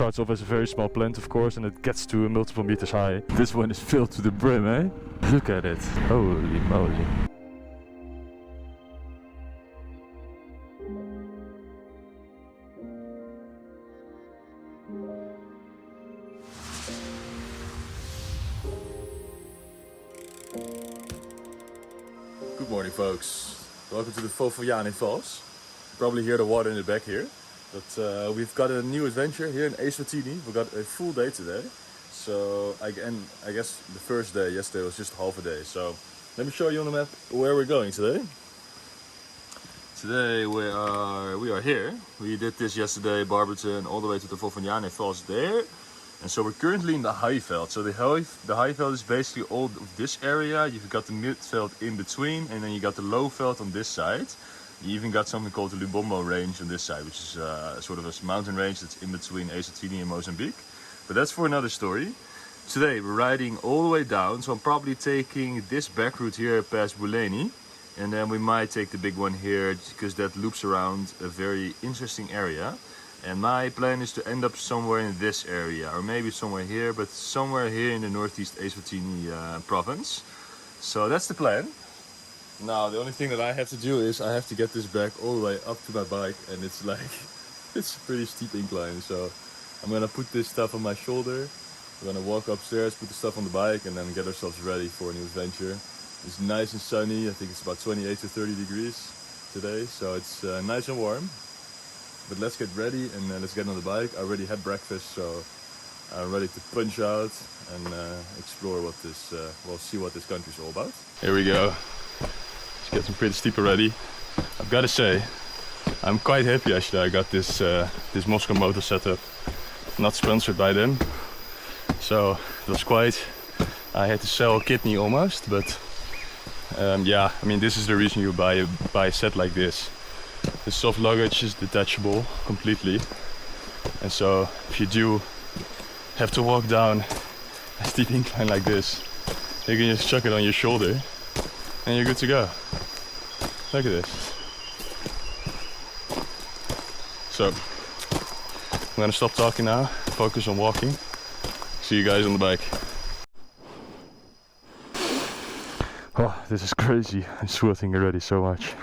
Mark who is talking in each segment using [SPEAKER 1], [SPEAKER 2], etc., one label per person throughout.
[SPEAKER 1] starts off as a very small plant, of course, and it gets to multiple meters high. This one is filled to the brim, eh? Look at it. Holy moly.
[SPEAKER 2] Good morning, folks. Welcome to the Lowveld Falls. You probably hear the water in the back here. But we've got a new adventure here in Eswatini. We've got a full day today. So I guess the first day, yesterday, was just half a day. So let me show you on the map where we're going today. Today we are here. We did this yesterday, Barberton, all the way to the Lowveld Falls there. And so we're currently in the highveld. So the highveld is basically all of this area. You've got the midveld in between, and then you got the lowveld on this side. You even got something called the Lubombo range on this side, which is sort of a mountain range that's in between Eswatini and Mozambique. But that's for another story. Today we're riding all the way down, so I'm probably taking this back route here past Buleni. And then we might take the big one here, because that loops around a very interesting area. And my plan is to end up somewhere in this area, or maybe somewhere here, but somewhere here in the northeast Eswatini province. So that's the plan. Now the only thing that I have to do is I have to get this back all the way up to my bike, and it's like, it's a pretty steep incline. So I'm gonna put this stuff on my shoulder, we're gonna walk upstairs, put the stuff on the bike, and then get ourselves ready for a new adventure. It's nice and sunny. I think it's about 28 to 30 degrees today, so it's nice and warm. But let's get ready and let's get on the bike. I already had breakfast, so I'm ready to punch out and explore what this, well, see what this country is all about. Here we go. It's getting pretty steep already. I've got to say, I'm quite happy actually. I got this this Moscow motor setup, not sponsored by them. So it was quite, I had to sell a kidney almost, but yeah, I mean, this is the reason you buy a set like this. The soft luggage is detachable completely, and so if you do have to walk down a steep incline like this, you can just chuck it on your shoulder and you're good to go. Look at this. So I'm gonna stop talking now, focus on walking. See you guys on the bike.
[SPEAKER 1] Oh, this is crazy. I'm sweating already so much.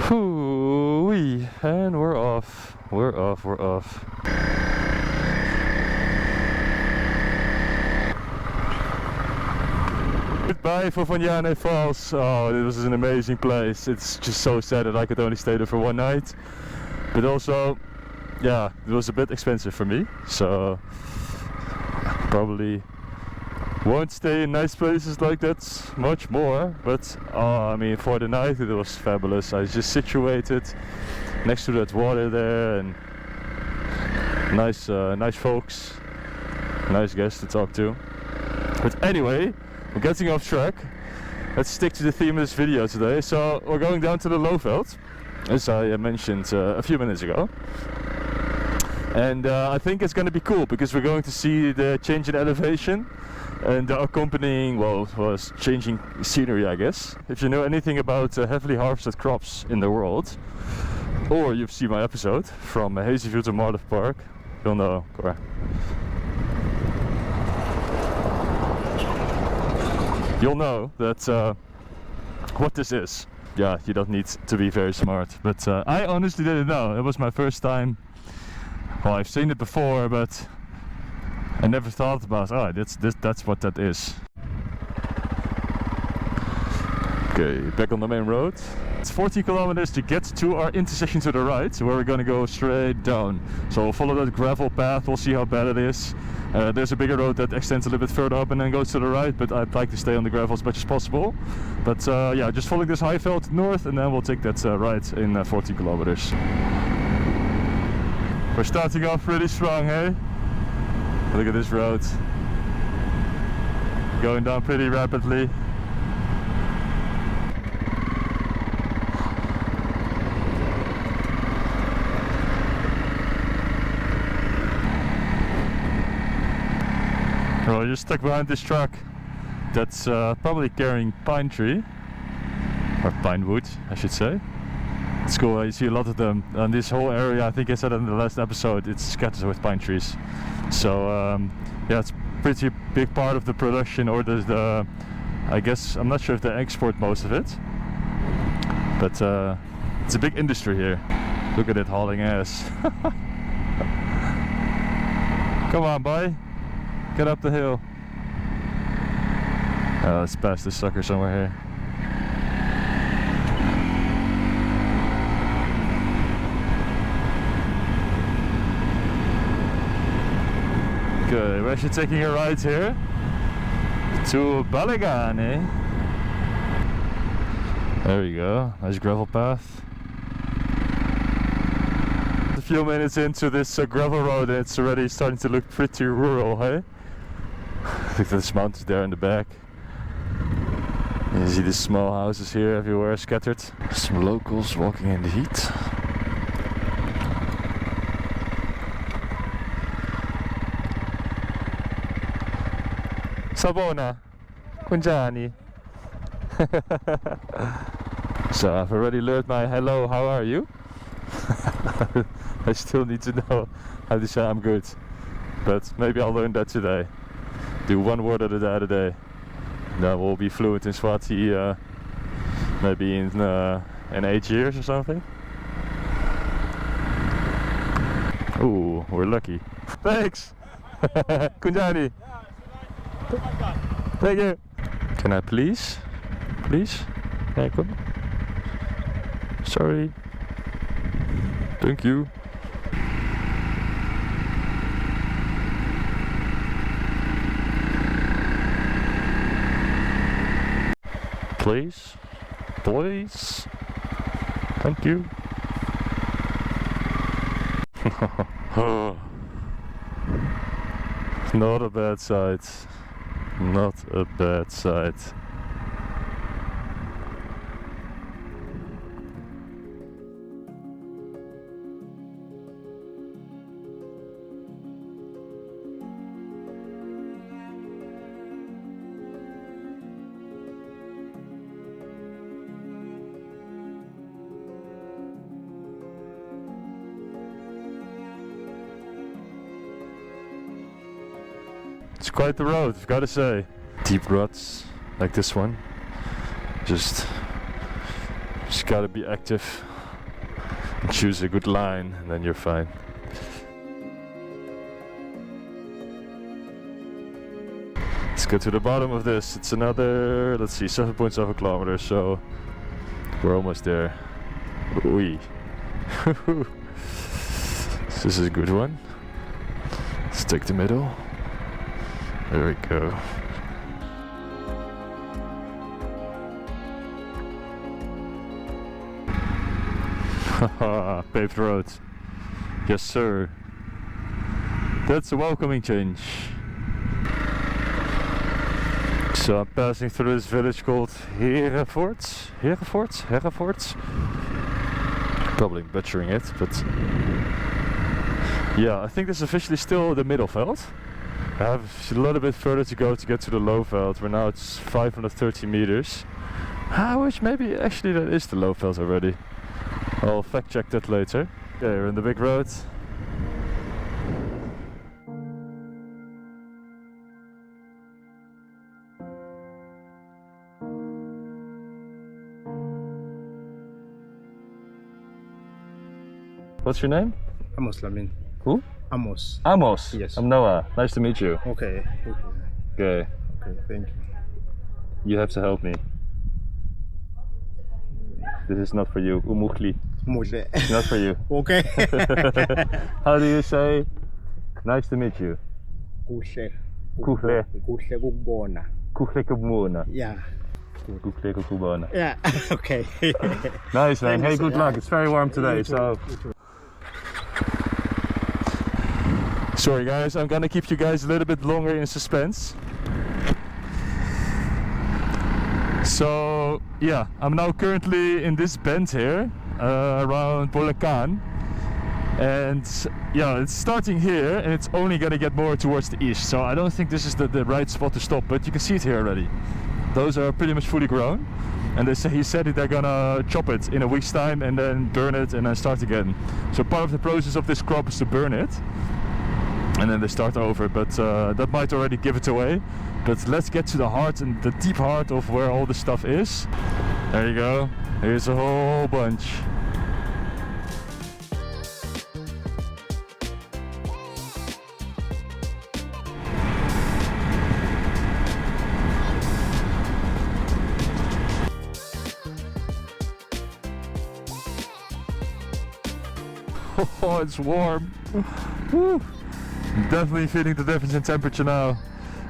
[SPEAKER 1] Hoo-wee, and we're off. We're off. Goodbye Lowveld Falls. Oh, this is an amazing place. It's just so sad that I could only stay there for one night. But also, yeah, it was a bit expensive for me. So probably won't stay in nice places like that much more, but I mean, for the night it was fabulous. I was just situated next to that water there, and nice folks, nice guests to talk to. But anyway, we're getting off track. Let's stick to the theme of this video today. So we're going down to the lowveld, as I mentioned a few minutes ago. And I think it's going to be cool because we're going to see the change in elevation and the accompanying, well, was changing scenery, I guess. If you know anything about heavily harvested crops in the world, or you've seen my episode from Hazyview to Marlow Park, you'll know. You'll know that what this is. Yeah, you don't need to be very smart, but I honestly didn't know. It was my first time. Well, I've seen it before, but I never thought about, oh, that's what that is. Okay, back on the main road. It's 40 kilometers to get to our intersection to the right, where we're gonna go straight down. So we'll follow that gravel path, we'll see how bad it is. There's a bigger road that extends a little bit further up and then goes to the right, but I'd like to stay on the gravel as much as possible. But yeah, just following this highveld north, and then we'll take that right in 40 kilometers. We're starting off pretty strong, hey? Look at this road. Going down pretty rapidly. Well, you're stuck behind this truck that's probably carrying pine tree, or pine wood, I should say. It's cool, you see a lot of them. And this whole area, I think I said in the last episode, it's scattered with pine trees. So yeah, it's a pretty big part of the production, or the I guess, I'm not sure if they export most of it. But it's a big industry here. Look at it hauling ass. Come on, boy. Get up the hill. Let's pass this sucker somewhere here. Good, we're actually taking a ride here to Balagane. There we go, nice gravel path. A few minutes into this gravel road and it's already starting to look pretty rural, hey? Look at this mountains there in the back. You see these small houses here everywhere scattered. Some locals walking in the heat. Sabona, Kunjani. So I've already learned my hello, how are you? I still need to know how to say I'm good. But maybe I'll learn that today. Do one word at a day. Then we'll be fluent in Swati maybe in 8 years or something. Ooh, we're lucky. Thanks! Kunjani! Thank you! Can I please? Please? Can I come? Sorry. Thank you. Please? Please? Thank you. Not a bad sight. Not a bad sight. It's quite the road, I've got to say. Deep ruts, like this one. Just gotta be active and choose a good line, and then you're fine. Let's get to the bottom of this. It's another, let's see, 7.7 kilometers, so we're almost there. Oei. This is a good one. Let's take the middle. There we go. Haha, paved road. Yes, sir. That's a welcoming change. So I'm passing through this village called Herefort. Probably butchering it, but yeah, I think this is officially still the middleveld. I have a little bit further to go to get to the lowveld, where now it's 530 meters. Which maybe actually that is the lowveld already. I'll fact check that later. Okay, we're in the big road. What's your name?
[SPEAKER 3] Amos Lamin.
[SPEAKER 1] Who?
[SPEAKER 3] Amos.
[SPEAKER 1] Amos.
[SPEAKER 3] Yes.
[SPEAKER 1] I'm Noah. Nice to meet you.
[SPEAKER 3] Okay.
[SPEAKER 1] Okay.
[SPEAKER 3] Okay, thank you.
[SPEAKER 1] You have to help me. This is not for you. Umukhli.
[SPEAKER 3] Muhle.
[SPEAKER 1] Not for you.
[SPEAKER 3] Okay.
[SPEAKER 1] How do you say? Nice to meet you.
[SPEAKER 3] Kuhle.
[SPEAKER 1] Kuhle.
[SPEAKER 3] Kuhle kukubona.
[SPEAKER 1] Kuhle kubona.
[SPEAKER 3] Yeah.
[SPEAKER 1] Kuhle kubona.
[SPEAKER 3] Yeah. Okay.
[SPEAKER 1] Nice, man.
[SPEAKER 3] Thank
[SPEAKER 1] Hey,
[SPEAKER 3] you,
[SPEAKER 1] good
[SPEAKER 3] sir.
[SPEAKER 1] luck. It's very warm today,
[SPEAKER 3] You too,
[SPEAKER 1] so.
[SPEAKER 3] you too.
[SPEAKER 1] Sorry guys, I'm gonna keep you guys a little bit longer in suspense. So yeah, I'm now currently in this bend here around Sugarcane, and yeah, it's starting here and it's only gonna get more towards the east, so I don't think this is the right spot to stop, but you can see it here already. those are pretty much fully grown. And he said that they're gonna chop it in a week's time and then burn it and then start again. So part of the process of this crop is to burn it and then they start over, but that might already give it away. But let's get to the heart and the deep heart of where all the stuff is. There you go. Here's a whole bunch. Oh, it's warm. Woo. Definitely feeling the difference in temperature now.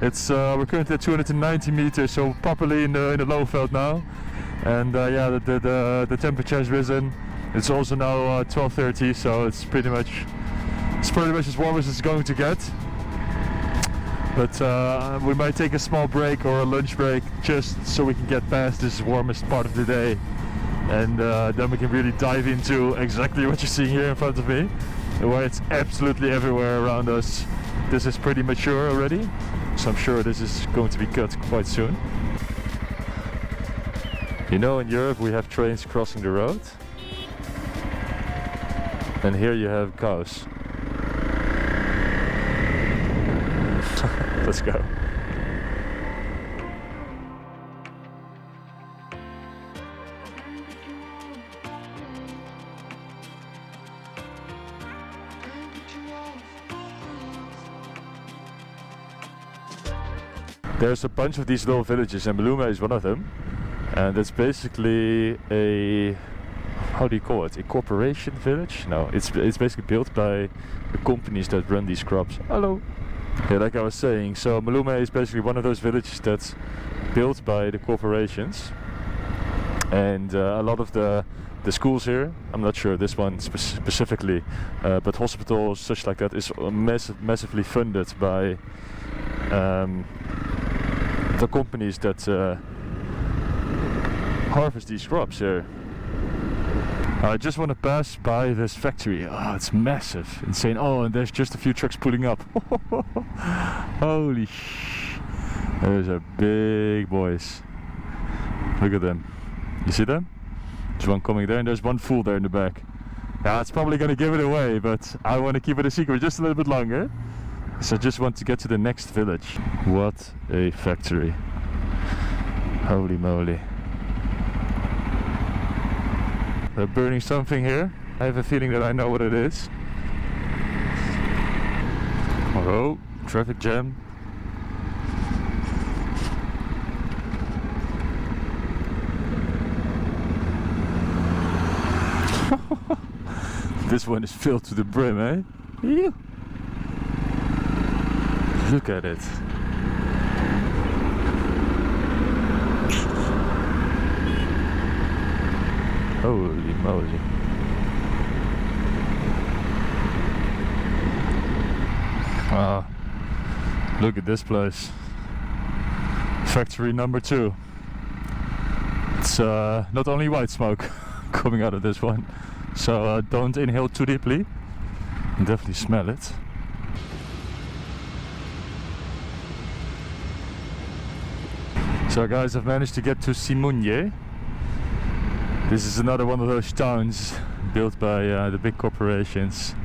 [SPEAKER 1] It's we're currently at 290 meters, so properly in the lowveld now. And yeah, the temperature has risen. It's also now 12:30, so it's pretty much as warm as it's going to get. But we might take a small break or a lunch break just so we can get past this warmest part of the day. And then we can really dive into exactly what you're seeing here in front of me, where it's absolutely everywhere around us. This is pretty mature already, so I'm sure this is going to be cut quite soon. You know, in Europe we have trains crossing the road, and here you have cows. Let's go. There's a bunch of these little villages and Maluma is one of them, and it's basically a, how do you call it, a corporation village? No, it's basically built by the companies that run these crops. Hello! Yeah, like I was saying, so Maluma is basically one of those villages that's built by the corporations, and a lot of the schools here, I'm not sure this one specifically, but hospitals, such like that, is massively funded by the companies that harvest these crops here. I just want to pass by this factory. Oh, it's massive, insane. Oh, and there's just a few trucks pulling up. Holy sh! Those are big boys. Look at them. You see them? There's one coming there, and there's one fool there in the back. Yeah, it's probably gonna give it away, but I want to keep it a secret just a little bit longer. So I just want to get to the next village. What a factory. Holy moly. They're burning something here. I have a feeling that I know what it is. Oh, traffic jam. This one is filled to the brim, eh? Ew. Look at it. Holy moly. Ah, look at this place. Factory number 2. It's not only white smoke coming out of this one, so don't inhale too deeply. And definitely smell it. So guys, I've managed to get to Simunye. This is another one of those towns built by the big corporations.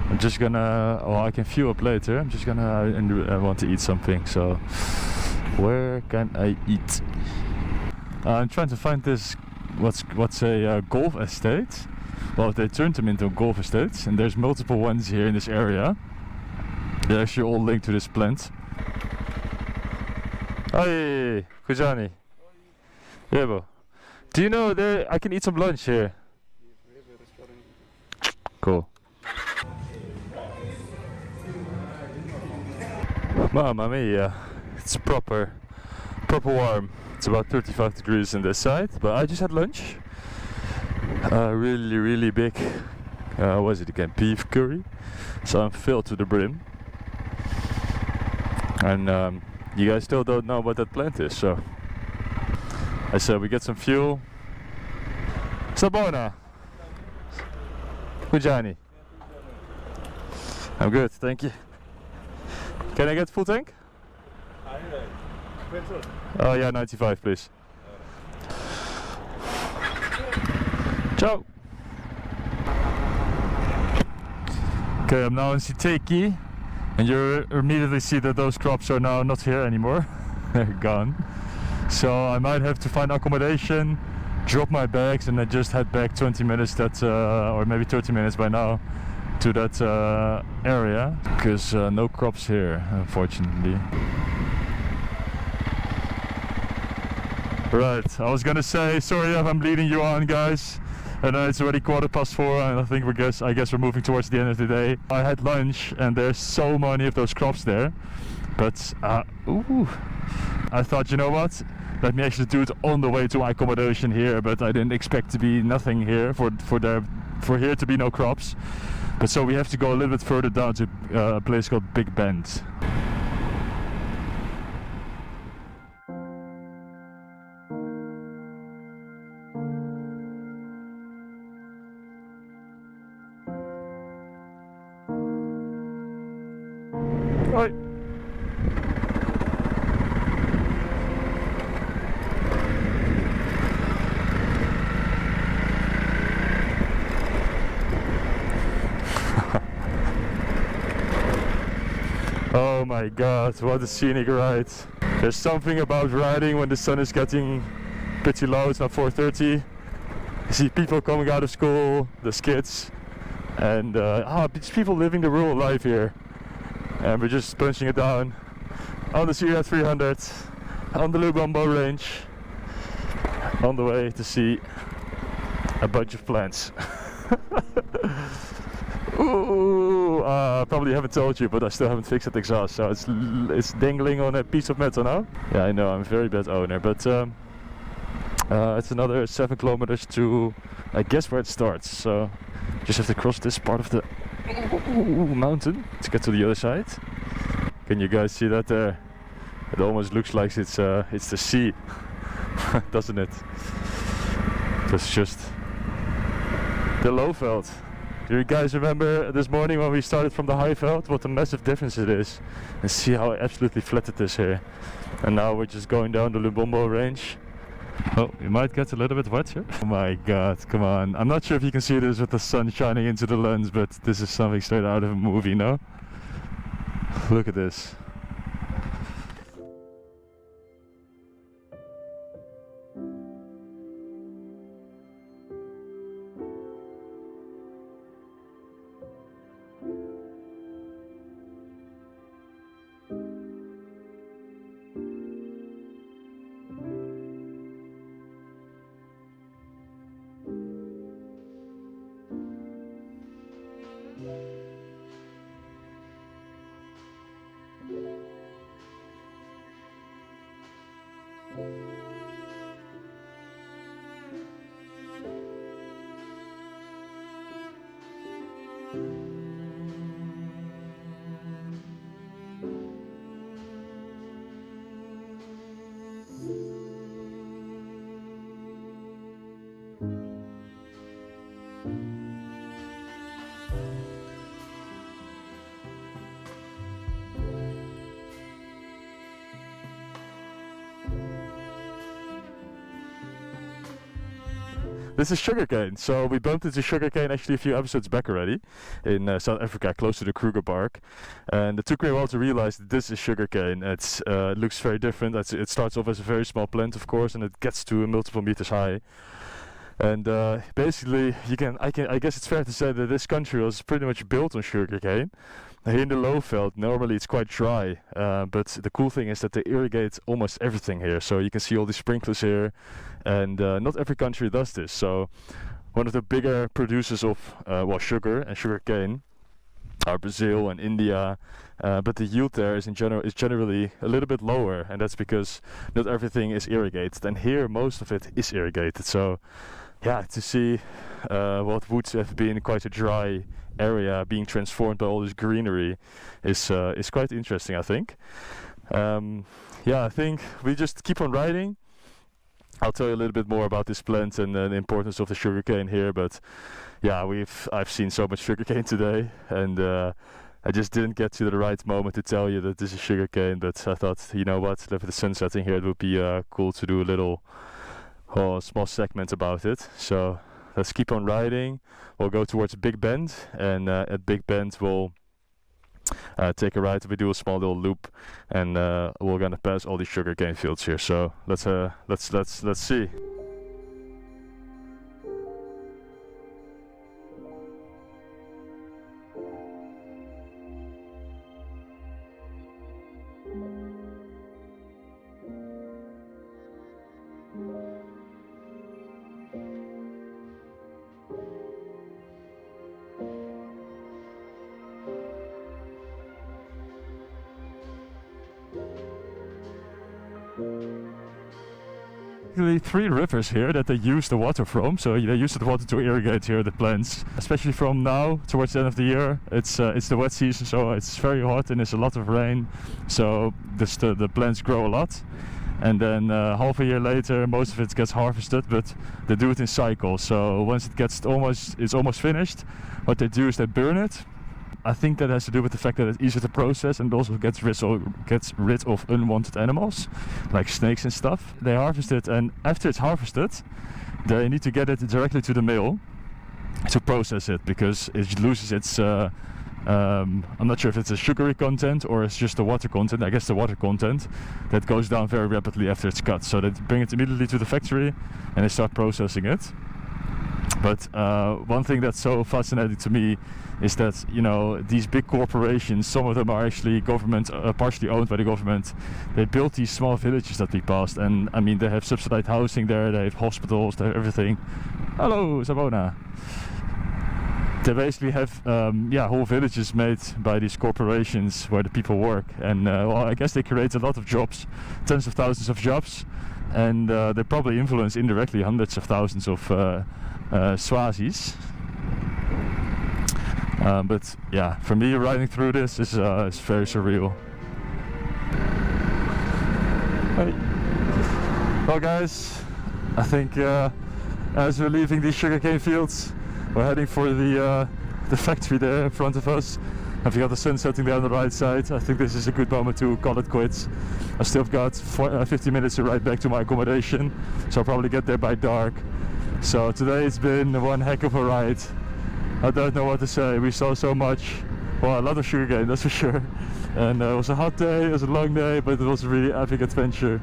[SPEAKER 1] I'm just gonna, well, I can fuel up later. I'm just gonna I want to eat something, so where can I eat? I'm trying to find this, what's a golf estate. Well, they turned them into golf estates, and there's multiple ones here in this area. They're actually all linked to this plant. Hey, Kujani. Yeah, bro. Do you know there I can eat some lunch here? Cool. Mamma mia. It's proper warm. It's about 35 degrees on this side, but I just had lunch. Really big, what was it again? Beef curry. So I'm filled to the brim. And you guys still don't know what that plant is, so I said we get some fuel. Sabona. Kujani. I'm good, thank you. Can I get full tank? Oh yeah, 95 please. Ciao! Okay, I'm now in Siteki, and you immediately see that those crops are now not here anymore. They're gone. So I might have to find accommodation, drop my bags, and then just head back 20 minutes or maybe 30 minutes by now, to that area, because no crops here, unfortunately. Right, I was gonna say, sorry if I'm leading you on, guys. And it's already 4:15, and I think I guess we're moving towards the end of the day. I had lunch, and there's so many of those crops there. But I thought, you know what? Let me actually do it on the way to my accommodation here. But I didn't expect to be nothing here for here to be no crops. But so we have to go a little bit further down to a place called Big Bend. Oi. Oh my god, what a scenic ride. There's something about riding when the sun is getting pretty low. It's now 4:30. You see people coming out of school, the kids, and it's people living the rural life here. And we're just punching it down on the Sierra 300, on the Lubombo range, on the way to see a bunch of plants. Ooh, probably haven't told you, but I still haven't fixed that exhaust, so it's dangling on a piece of metal now. Yeah, I know, I'm a very bad owner, but it's another 7 kilometers to, I guess, where it starts. So just have to cross this part of the mountain to get to the other side. Can you guys see that there? It almost looks like it's the sea, doesn't it? That's just the lowveld. Do you guys remember this morning when we started from the highveld, what a massive difference it is? And see how absolutely flat it is here. And now we're just going down the Lubombo range. Oh, you might get a little bit wet here. Oh my god, come on. I'm not sure if you can see this with the sun shining into the lens, but this is something straight out of a movie, no? Look at this. This is Sugarcane. So we bumped into Sugarcane actually a few episodes back already in South Africa, close to the Kruger Park. And it took me a while to realize that this is Sugarcane. It looks very different. It starts off as a very small plant, of course, and it gets to multiple meters high. And basically, I guess it's fair to say that this country was pretty much built on sugarcane. Here in the lowveld, normally it's quite dry, but the cool thing is that they irrigate almost everything here. So you can see all these sprinklers here, and not every country does this. So one of the bigger producers of sugar and sugarcane are Brazil and India, but the yield there is generally a little bit lower, and that's because not everything is irrigated. And here, most of it is irrigated. So yeah, to see what would have been quite a dry area being transformed by all this greenery is quite interesting, I think. Yeah, I think we just keep on riding. I'll tell you a little bit more about this plant and the importance of the sugarcane here, but yeah, I've seen so much sugarcane today, and I just didn't get to the right moment to tell you that this is sugarcane, but I thought, you know what, with the sun setting here, it would be cool to do a little small segment about it. So let's keep on riding. We'll go towards Big Bend, and at Big Bend we'll take a ride. We do a small little loop, and we're gonna pass all these sugarcane fields here. So let's see. Three rivers here that they use the water from, so they use the water to irrigate here the plants, especially from now towards the end of the year. It's the wet season, so it's very hot and there's a lot of rain, so the plants grow a lot, and then half a year later most of it gets harvested, but they do it in cycles. So once it's almost finished, what they do is they burn it. I think that has to do with the fact that it's easier to process, and it also gets rid of unwanted animals like snakes and stuff. They harvest it, and after it's harvested they need to get it directly to the mill to process it, because it loses its I'm not sure if it's a sugary content or it's just the water content. I guess the water content that goes down very rapidly after it's cut. So they bring it immediately to the factory and they start processing it. But one thing that's so fascinating to me is that, you know, these big corporations, some of them are actually government, partially owned by the government. They built these small villages that we passed, and I mean, they have subsidized housing there, they have hospitals, they have everything. Hello, Sabona. They basically have whole villages made by these corporations where the people work, and well, I guess they create a lot of jobs, tens of thousands of jobs, and they probably influence indirectly hundreds of thousands of Swazis. But yeah, for me, riding through this is very surreal. Hey. Well guys, I think as we're leaving these sugarcane fields, we're heading for the factory there in front of us. And we got the sun setting there on the right side. I think this is a good moment to call it quits. I still got 50 minutes to ride back to my accommodation, so I'll probably get there by dark. So today it's been one heck of a ride. I don't know what to say. We saw so much. Well, a lot of sugarcane, that's for sure. And it was a hot day, it was a long day, but it was a really epic adventure.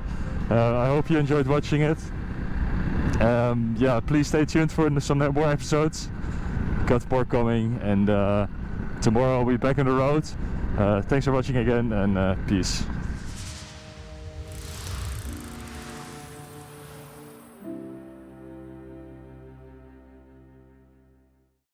[SPEAKER 1] I hope you enjoyed watching it. Yeah, please stay tuned for some more episodes. Got more coming, and tomorrow I'll be back on the road. Thanks for watching again, and peace.